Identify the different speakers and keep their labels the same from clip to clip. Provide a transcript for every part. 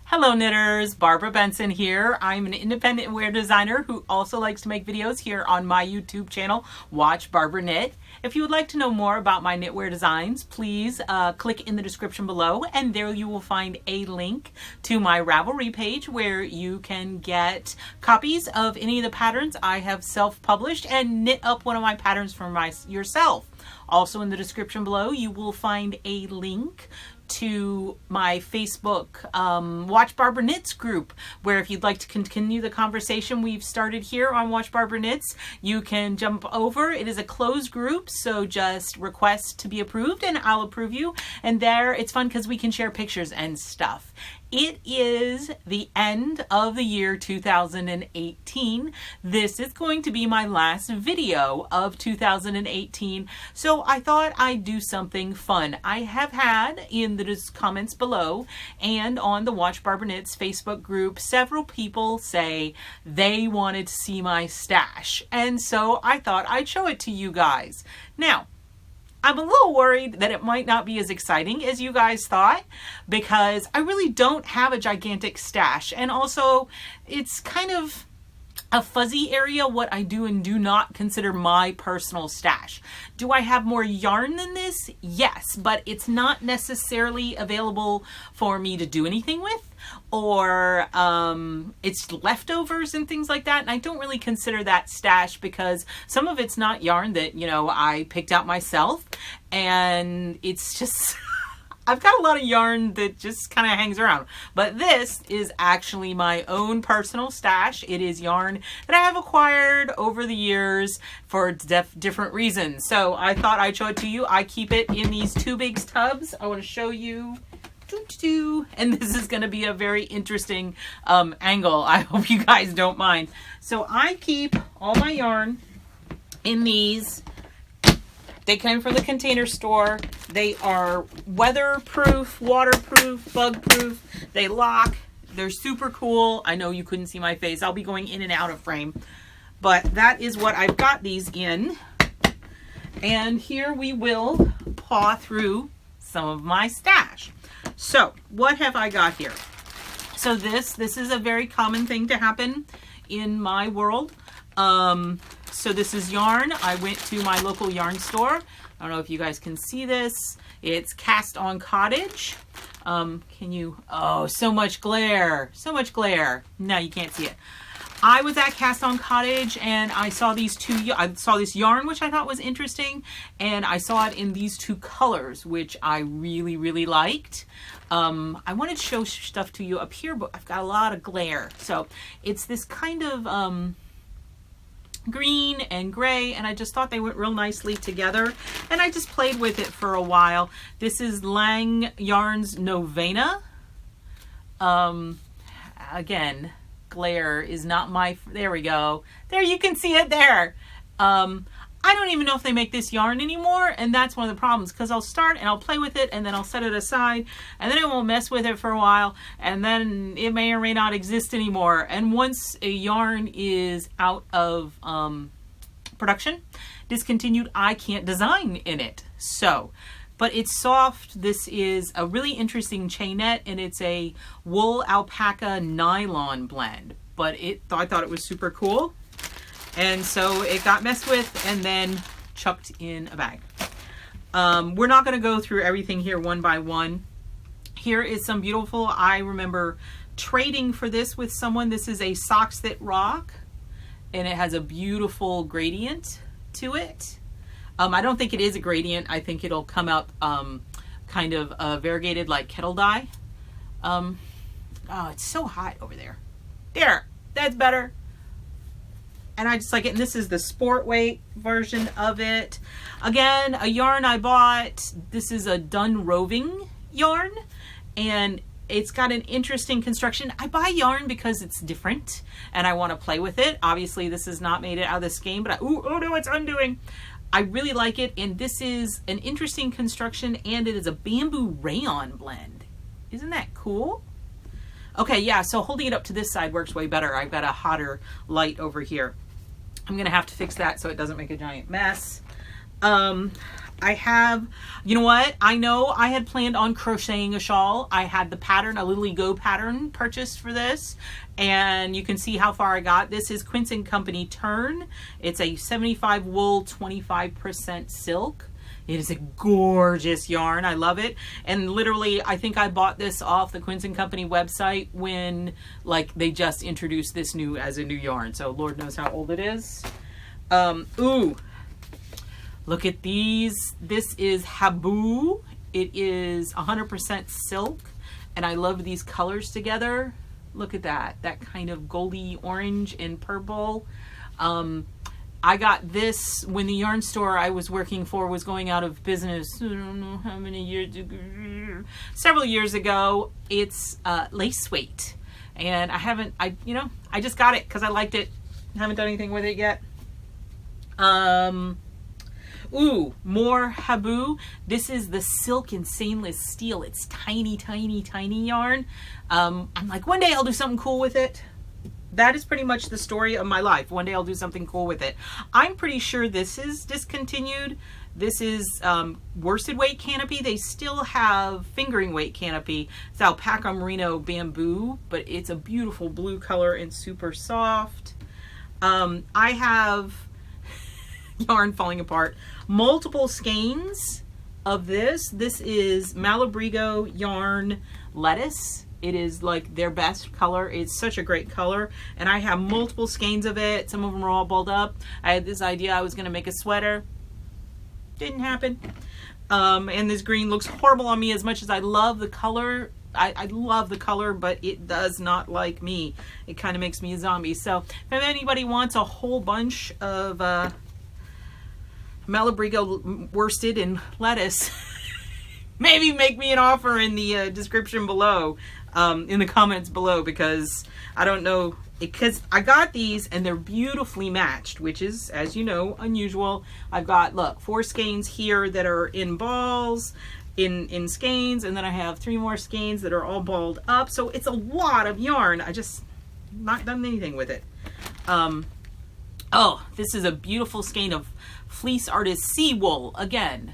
Speaker 1: Hello knitters, Barbara Benson here. I'm an independent wear designer who also likes to make videos here on my YouTube channel, Watch Barbara Knit. If you would like to know more about my knitwear designs, please click in the description below and there you will find a link to my Ravelry page where you can get copies of any of the patterns I have self-published and knit up one of my patterns for yourself. Also in the description below you will find a link to my Facebook Watch Barbara Knits group, where if you'd like to continue the conversation we've started here on Watch Barbara Knits, you can jump over. It is a closed group, so just request to be approved and I'll approve you. And there it's fun because we can share pictures and stuff. It is the end of the year 2018. This is going to be my last video of 2018, so I thought I'd do something fun. I have had in the comments below and on the Watch Barbara Knits Facebook group several people say they wanted to see my stash, and so I thought I'd show it to you guys. Now, I'm a little worried that it might not be as exciting as you guys thought because I really don't have a gigantic stash, and also it's kind of a fuzzy area what I do and do not consider my personal stash. Do I have more yarn than this? Yes, but it's not necessarily available for me to do anything with, or it's leftovers and things like that, and I don't really consider that stash because some of it's not yarn that, you know, I picked out myself, and it's just I've got a lot of yarn that just kind of hangs around. But this is actually my own personal stash. It is yarn that I have acquired over the years for different reasons. So I thought I'd show it to you. I keep it in these two big tubs. I want to show you. And this is going to be a very interesting angle. I hope you guys don't mind. So I keep all my yarn in these. They came from the Container Store. They are weatherproof, waterproof, bug-proof. They lock. They're super cool. I know you couldn't see my face. I'll be going in and out of frame. But that is what I've got these in. And here we will paw through some of my stash. So what have I got here? So this is a very common thing to happen in my world. So this is yarn. I went to my local yarn store. I don't know if you guys can see this. It's Cast On Cottage. Can you? Oh, so much glare. So much glare. No, you can't see it. I was at Cast On Cottage and I saw I saw this yarn, which I thought was interesting, and I saw it in these two colors, which I really, really liked. I wanted to show stuff to you up here, but I've got a lot of glare. So it's this kind of green and gray, and I just thought they went real nicely together, and I just played with it for a while. This is Lang Yarns Novena. Again, glare is not my, there we go. There, you can see it there. I don't even know if they make this yarn anymore, and that's one of the problems, because I'll start and I'll play with it and then I'll set it aside and then I won't mess with it for a while, and then it may or may not exist anymore. And once a yarn is out of production, discontinued, I can't design in it. So, but it's soft. This is a really interesting chainette, and it's a wool alpaca nylon blend, but I thought it was super cool. And so it got messed with and then chucked in a bag. We're not going to go through everything here one by one. Here is some beautiful, I remember trading for this with someone. This is a Socks That Rock, and it has a beautiful gradient to it. I don't think it is a gradient. I think it'll come out kind of variegated like kettle dye. Oh, it's so hot over there. There, that's better. And I just like it. And this is the sport weight version of it. Again, a yarn I bought. This is a Dun Roving yarn, and it's got an interesting construction. I buy yarn because it's different and I want to play with it. Obviously, this is not made out of this game, but oh no, it's undoing. I really like it, and this is an interesting construction, and it is a bamboo rayon blend. Isn't that cool? Okay, yeah, so holding it up to this side works way better. I've got a hotter light over here. I'm gonna have to fix that so it doesn't make a giant mess. I have, you know what? I know I had planned on crocheting a shawl. I had the pattern, a Malibu Go pattern purchased for this. And you can see how far I got. This is Quince & Company Turn. It's a 75 wool, 25% silk. It is a gorgeous yarn. I love it. And literally, I think I bought this off the Quince & Company website when like they just introduced this as a new yarn. So Lord knows how old it is. Ooh. Look at these. This is Habu. It is 100% silk. And I love these colors together. Look at that. That kind of goldy orange and purple. I got this when the yarn store I was working for was going out of business. I don't know how many years ago. Several years ago. It's lace weight. And I just got it because I liked it. I haven't done anything with it yet. Ooh, more Habu. This is the silk and stainless steel. It's tiny, tiny, tiny yarn. I'm like, one day I'll do something cool with it. That is pretty much the story of my life. One day I'll do something cool with it. I'm pretty sure this is discontinued. This is worsted weight canopy. They still have fingering weight canopy. It's alpaca merino bamboo, but it's a beautiful blue color and super soft. I have yarn falling apart. Multiple skeins of this. This is Malibu Go yarn lettuce. It is like their best color. It's such a great color. And I have multiple skeins of it. Some of them are all balled up. I had this idea I was going to make a sweater. Didn't happen. And this green looks horrible on me as much as I love the color. I love the color, but it does not like me. It kind of makes me a zombie. So if anybody wants a whole bunch of Malibu Go worsted and lettuce, maybe make me an offer in the description below, in the comments below, because I don't know, because I got these and they're beautifully matched, which is, as you know, unusual. I've got, look, 4 skeins here that are in balls, in skeins, and then I have 3 more skeins that are all balled up. So it's a lot of yarn. I just not done anything with it. Oh, this is a beautiful skein of Fleece Artist Sea Wool again.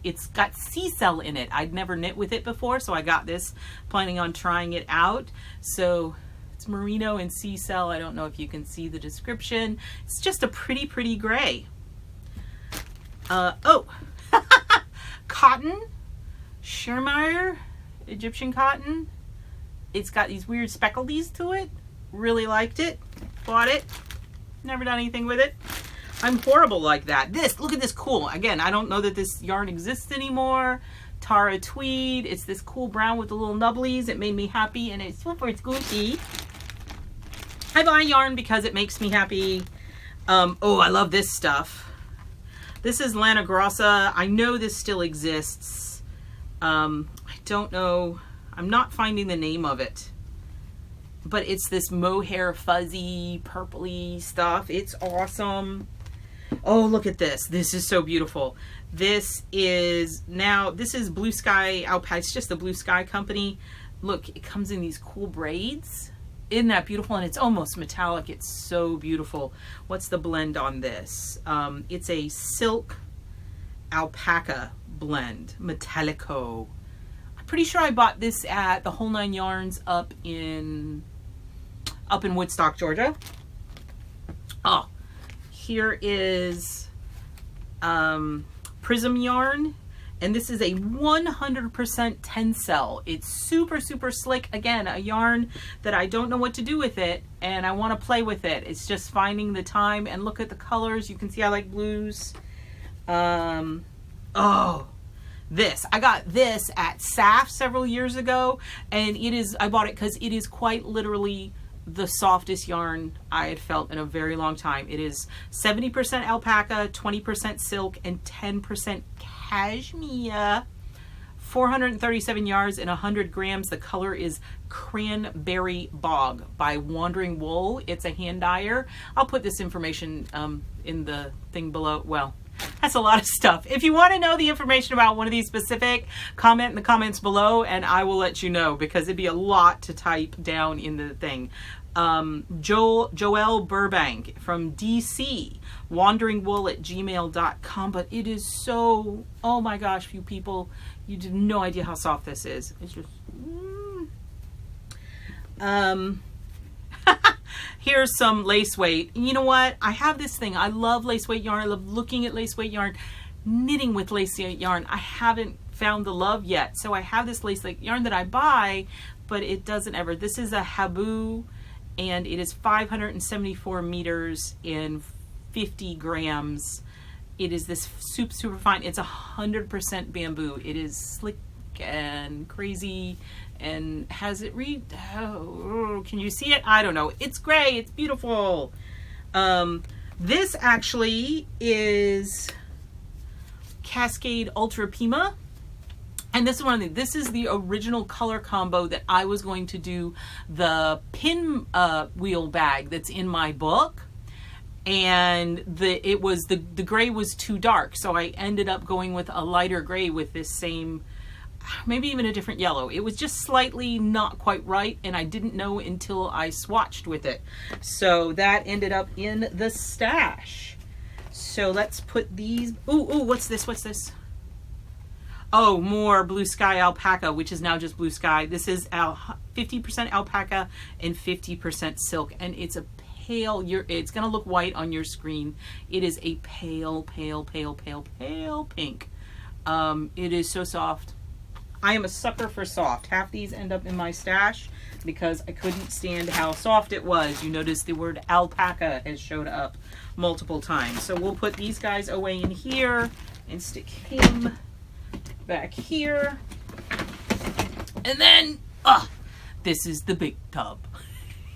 Speaker 1: It's got sea cell in it. I'd never knit with it before, so I got this, planning on trying it out. So it's merino and sea cell. I don't know if you can see the description. It's just a pretty, pretty gray. Oh, cotton, Shermire, Egyptian cotton. It's got these weird speckledies to it. Really liked it. Bought it. Never done anything with it. I'm horrible like that. Look at this cool. Again, I don't know that this yarn exists anymore. Aran Tweed. It's this cool brown with the little nubblies. It made me happy and it's super squishy. I buy yarn because it makes me happy. Oh, I love this stuff. This is Lana Grossa. I know this still exists. I don't know. I'm not finding the name of it. But it's this mohair fuzzy purpley stuff. It's awesome. Oh, look at this. This is so beautiful. This is Blue Sky Alpaca. It's just the Blue Sky company. Look, it comes in these cool braids. Isn't that beautiful? And it's almost metallic. It's so beautiful. What's the blend on this? It's a silk alpaca blend, Metallico. I'm pretty sure I bought this at the Whole 9 Yarns up in Woodstock, Georgia. Oh, here is Prism yarn, and this is a 100% tencel. It's super, super slick. Again, a yarn that I don't know what to do with it, and I want to play with it. It's just finding the time, and look at the colors. You can see I like blues. Oh, this. I got this at SAF several years ago, and I bought it because it is quite literally the softest yarn I had felt in a very long time. It is 70% alpaca, 20% silk, and 10% cashmere. 437 yards and 100 grams. The color is Cranberry Bog by Wandering Wool. It's a hand dyer. I'll put this information in the thing below. Well, that's a lot of stuff. If you want to know the information about one of these specific, comment in the comments below and I will let you know, because it'd be a lot to type down in the thing. Joelle Burbank from DC, wanderingwool@gmail.com. But it is so, oh my gosh, you people, you have no idea how soft this is. It's just, here's some lace weight. You know what? I have this thing. I love lace weight yarn. I love looking at lace weight yarn. Knitting with lace weight yarn, I haven't found the love yet. So I have this lace weight yarn that I buy, but it doesn't ever. This is a Habu, and it is 574 meters in 50 grams. It is this super fine. It's 100% bamboo. It is slick and crazy, and has it can you see it? I don't know. It's gray. It's beautiful. This actually is Cascade Ultra Pima, and this is one of this is the original color combo that I was going to do the pin wheel bag that's in my book, and the gray was too dark, so I ended up going with a lighter gray with this same, maybe even a different yellow. It was just slightly not quite right, and I didn't know until I swatched with it. So that ended up in the stash. So let's put these, ooh, what's this? What's this? Oh, more Blue Sky Alpaca, which is now just Blue Sky. This is 50% alpaca and 50% silk, and it's a pale, it's gonna look white on your screen. It is a pale pink. It is so soft. I am a sucker for soft. Half these end up in my stash because I couldn't stand how soft it was. You notice the word alpaca has showed up multiple times. So we'll put these guys away in here and stick him back here. And then, this is the big tub.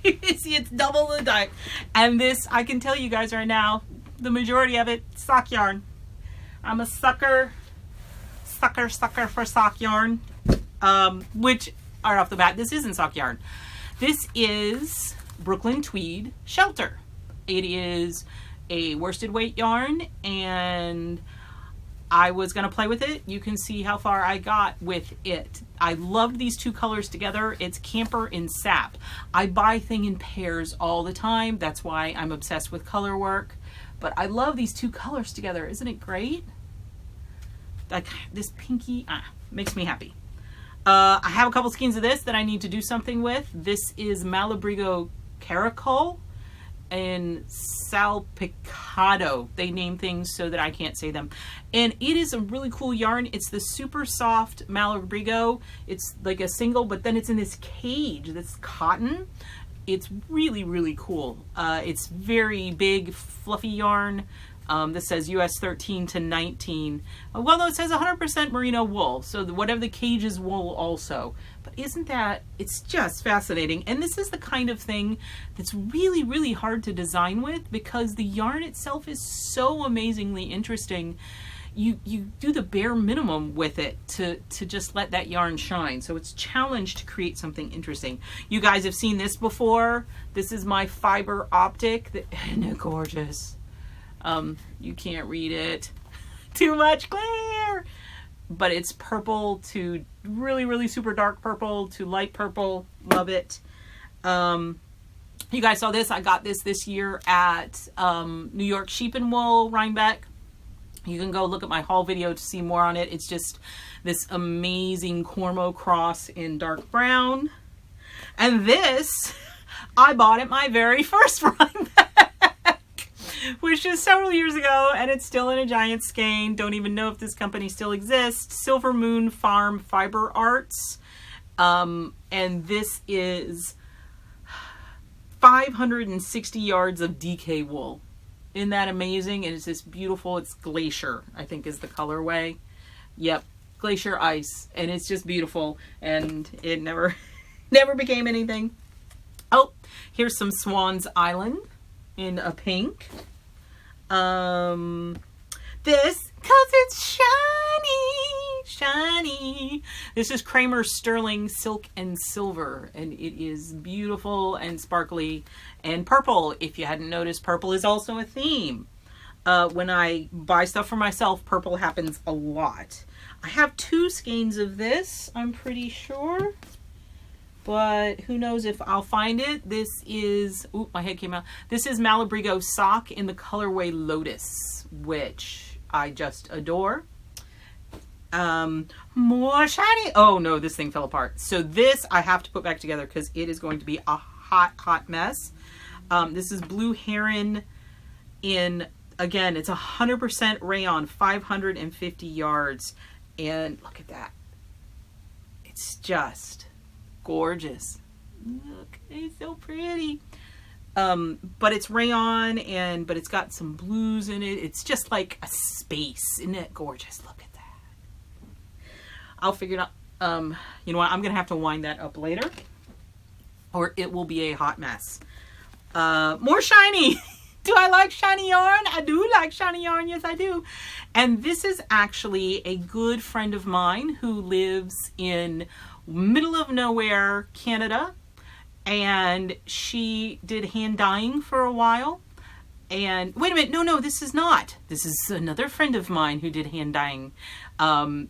Speaker 1: See, it's double the dye. And this, I can tell you guys right now, the majority of it, sock yarn. I'm a sucker for sock yarn, which right off the bat, this isn't sock yarn. This is Brooklyn Tweed Shelter. It is a worsted weight yarn, and I was gonna play with it. You can see how far I got with it. I loved these two colors together. It's Camper and Sap. I buy things in pairs all the time. That's why I'm obsessed with color work. But I love these two colors together. Isn't it great? Like this pinky, makes me happy. I have a couple skeins of this that I need to do something with. This is Malibu Go Caracol and Salpicado. They name things so that I can't say them. And it is a really cool yarn. It's the super soft Malibu Go. It's like a single, but then it's in this cage that's cotton. It's really cool. It's very big, fluffy yarn. This says US 13 to 19. Well, no, it says 100% merino wool. So whatever the cage is wool also. But isn't that, it's just fascinating. And this is the kind of thing that's really hard to design with because the yarn itself is so amazingly interesting. You do the bare minimum with it to just let that yarn shine. So it's challenged to create something interesting. You guys have seen this before. This is my fiber Optic. Isn't it gorgeous? You can't read it. Too much glare. But it's purple to really super dark purple to light purple. Love it. You guys saw this. I got this year at New York Sheep and Wool, Rhinebeck. You can go look at my haul video to see more on it. It's just this amazing Cormo cross in dark brown. And this, I bought at my very first Rhinebeck, which is several years ago, and it's still in a giant skein. Don't even know if this company still exists. Silver Moon Farm Fiber Arts. And this is 560 yards of DK wool. Isn't that amazing? And it's this beautiful, it's Glacier, I think is the colorway. Yep, Glacier Ice. And it's just beautiful. And it never became anything. Oh, here's some Swan's Island in a pink. This, cause it's shiny. This is Kramer Sterling Silk and Silver, and it is beautiful and sparkly and purple. If you hadn't noticed, purple is also a theme. When I buy stuff for myself, purple happens a lot. I have 2 skeins of this, I'm pretty sure. but who knows if I'll find it. This is, ooh, my head came out. This is Malibu Go sock in the colorway Lotus, which I just adore. More shiny. Oh no, this thing fell apart. So this I have to put back together because it is going to be a hot mess. This is Blue Heron in, again, it's 100% rayon, 550 yards. And look at that. It's just gorgeous. Look, it's so pretty. But it's rayon, but it's got some blues in it. It's just like a space. Isn't it gorgeous? Look at that. I'll figure it out. You know what? I'm going to have to wind that up later, or it will be a hot mess. More shiny. Do I like shiny yarn? I do like shiny yarn. Yes, I do. And this is actually a good friend of mine who lives in middle of nowhere, Canada. And she did hand dyeing for a while. And wait a minute, no, this is not. This is another friend of mine who did hand dyeing.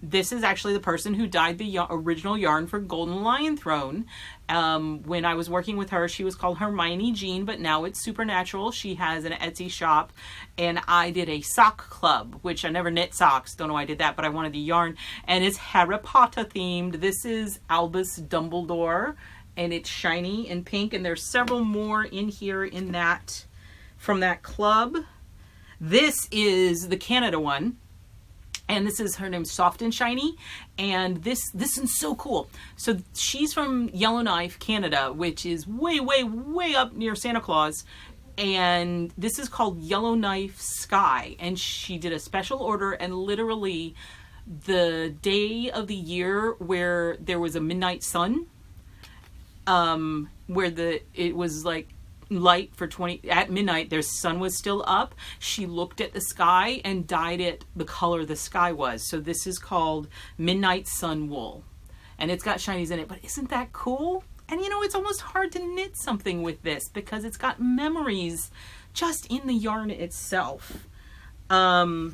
Speaker 1: This is actually the person who dyed the original yarn for Golden Lion Throne. When I was working with her, she was called Hermione Jean, but now it's Supernatural. She has an Etsy shop, and I did a sock club, which I never knit socks. Don't know why I did that, but I wanted the yarn, and it's Harry Potter themed. This is Albus Dumbledore, and it's shiny and pink, and there's several more in here in that, from that club. This is the Canada one. And this is, her name's Soft and Shiny. And this is so cool. So she's from Yellowknife, Canada, which is way, way, way up near Santa Claus. And this is called Yellowknife Sky. And she did a special order, and literally the day of the year where there was a midnight sun, where it was like light for at midnight, their sun was still up. She looked at the sky and dyed it the color the sky was. So this is called Midnight Sun Wool, and it's got shinies in it. But isn't that cool? And you know, it's almost hard to knit something with this because it's got memories just in the yarn itself. Oh,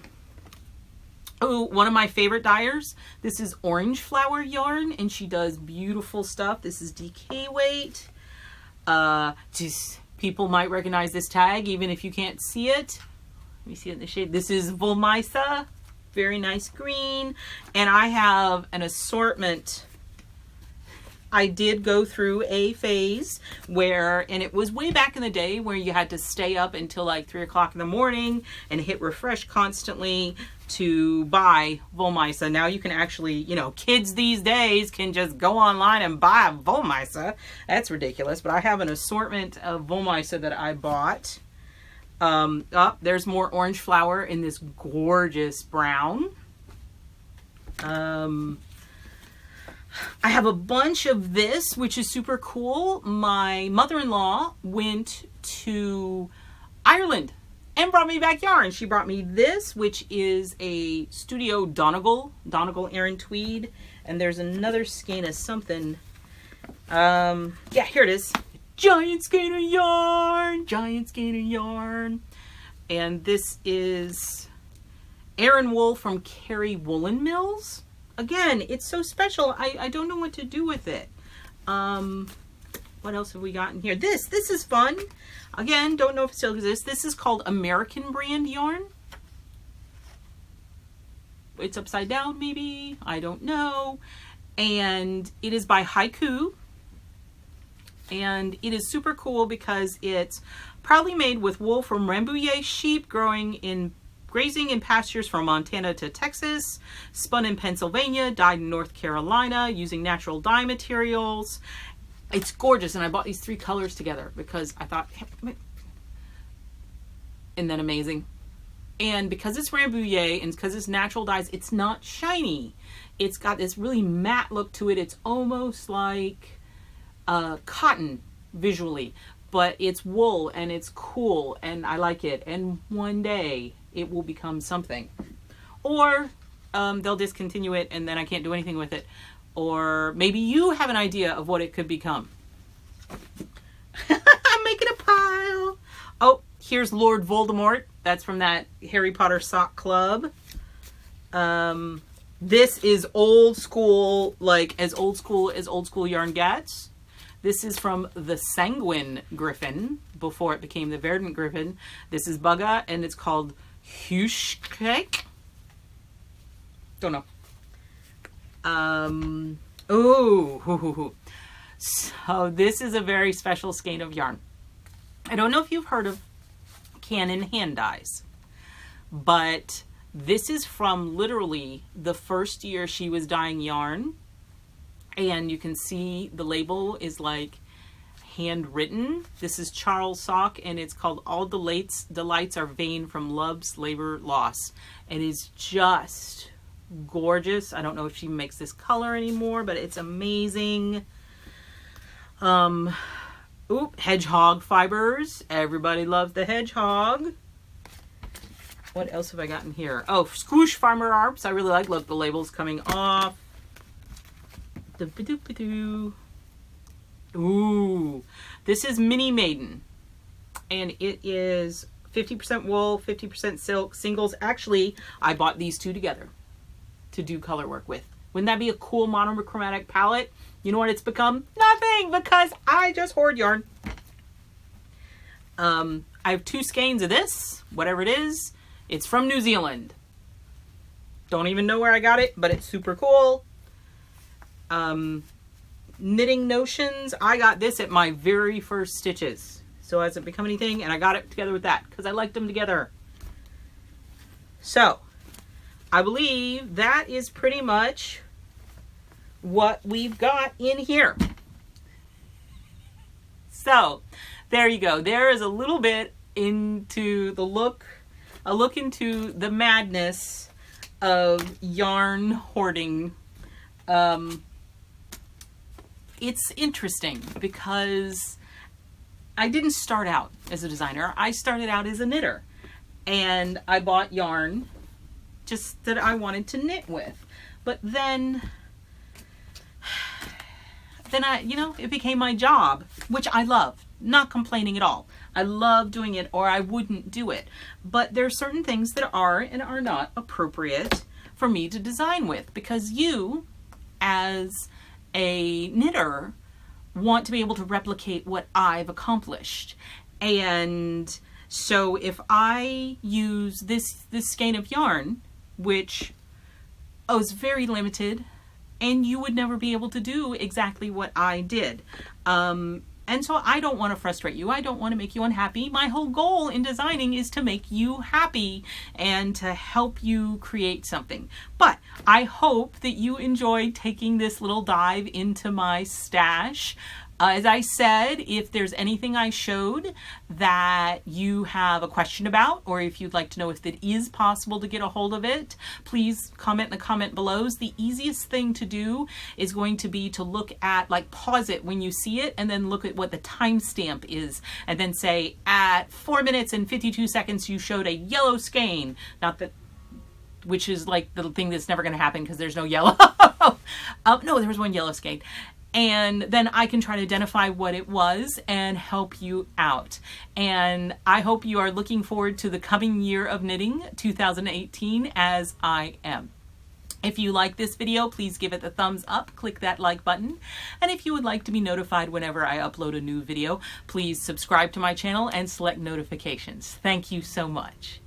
Speaker 1: one of my favorite dyers. This is Orange Flower yarn, and she does beautiful stuff. This is DK weight. Just people might recognize this tag even if you can't see it. Let me see it in the shade. This is Volmisa, very nice green, and I have an assortment. I did go through a phase where, and it was way back in the day where you had to stay up until like 3 o'clock in the morning and hit refresh constantly to buy Volmisa. Now you can actually, you know, kids these days can just go online and buy Volmisa. That's ridiculous. But I have an assortment of Volmisa that I bought. There's more Orange Flower in this gorgeous brown. I have a bunch of this, which is super cool. My mother-in-law went to Ireland and brought me back yarn. She brought me this, which is a Studio Donegal Aran Tweed. And there's another skein of something. Yeah, here it is. Giant skein of yarn. Giant skein of yarn. And this is Aran wool from Kerry Woolen Mills. Again, it's so special. I don't know what to do with it. What else have we got in here? This is fun. Again, don't know if it still exists. This is called American brand yarn. It's upside down, maybe. I don't know. And it is by Haiku. And it is super cool because it's proudly made with wool from Rambouillet sheep grazing in pastures from Montana to Texas, spun in Pennsylvania, dyed in North Carolina using natural dye materials. It's gorgeous, and I bought these 3 colors together because I thought, isn't that amazing? And because it's Rambouillet and because it's natural dyes, it's not shiny. It's got this really matte look to it. It's almost like cotton visually, but it's wool and it's cool and I like it. And one day it will become something, or they'll discontinue it and then I can't do anything with it, or maybe you have an idea of what it could become. I'm making a pile. Oh, here's Lord Voldemort. That's from that Harry Potter sock club. This is old school, like as old school yarn gets. This is from the Sanguine Griffin before it became the Verdant Griffin. This is Bugga and it's called Hushcake. Don't know. So this is a very special skein of yarn. I don't know if you've heard of Canon hand dyes, but this is from literally the first year she was dyeing yarn. And you can see the label is like handwritten. This is Charles Sock and it's called All Delights Are Vain from Love's Labor Loss. And it's just gorgeous. I don't know if she makes this color anymore, but it's amazing. Hedgehog fibers. Everybody loves the hedgehog. What else have I gotten here? Oh, Squoosh Farmer Arps. I really like. Look, the label's coming off. Ooh, this is Mini Maiden. And it is 50% wool, 50% silk, singles. Actually, I bought these two together to do color work with. Wouldn't that be a cool monochromatic palette? You know what it's become? Nothing, because I just hoard yarn. I have 2 skeins of this, whatever it is. It's from New Zealand. Don't even know where I got it, but it's super cool. Knitting Notions. I got this at my very first stitches. So it hasn't become anything, and I got it together with that because I liked them together. So I believe that is pretty much what we've got in here. So there you go. There is a little bit into the look, a look into the madness of yarn hoarding. It's interesting because I didn't start out as a designer. I started out as a knitter, and I bought yarn just that I wanted to knit with. But then it became my job, which I love. Not complaining at all. I love doing it, or I wouldn't do it. But there are certain things that are and are not appropriate for me to design with, because you, as a knitter, want to be able to replicate what I've accomplished. And so if I use this skein of yarn, which is very limited, and you would never be able to do exactly what I did. And so I don't want to frustrate you. I don't want to make you unhappy. My whole goal in designing is to make you happy and to help you create something. But I hope that you enjoyed taking this little dive into my stash. As I said, if there's anything I showed that you have a question about, or if you'd like to know if it is possible to get a hold of it, please comment in the comment below. The easiest thing to do is going to be to look at, pause it when you see it, and then look at what the timestamp is, and then say, at 4 minutes and 52 seconds, you showed a yellow skein. Not that, which is like the thing that's never going to happen because there's no yellow. No, there was one yellow skein. And then I can try to identify what it was and help you out. And I hope you are looking forward to the coming year of knitting, 2018, as I am. If you like this video, please give it a thumbs up, click that like button. And if you would like to be notified whenever I upload a new video, please subscribe to my channel and select notifications. Thank you so much.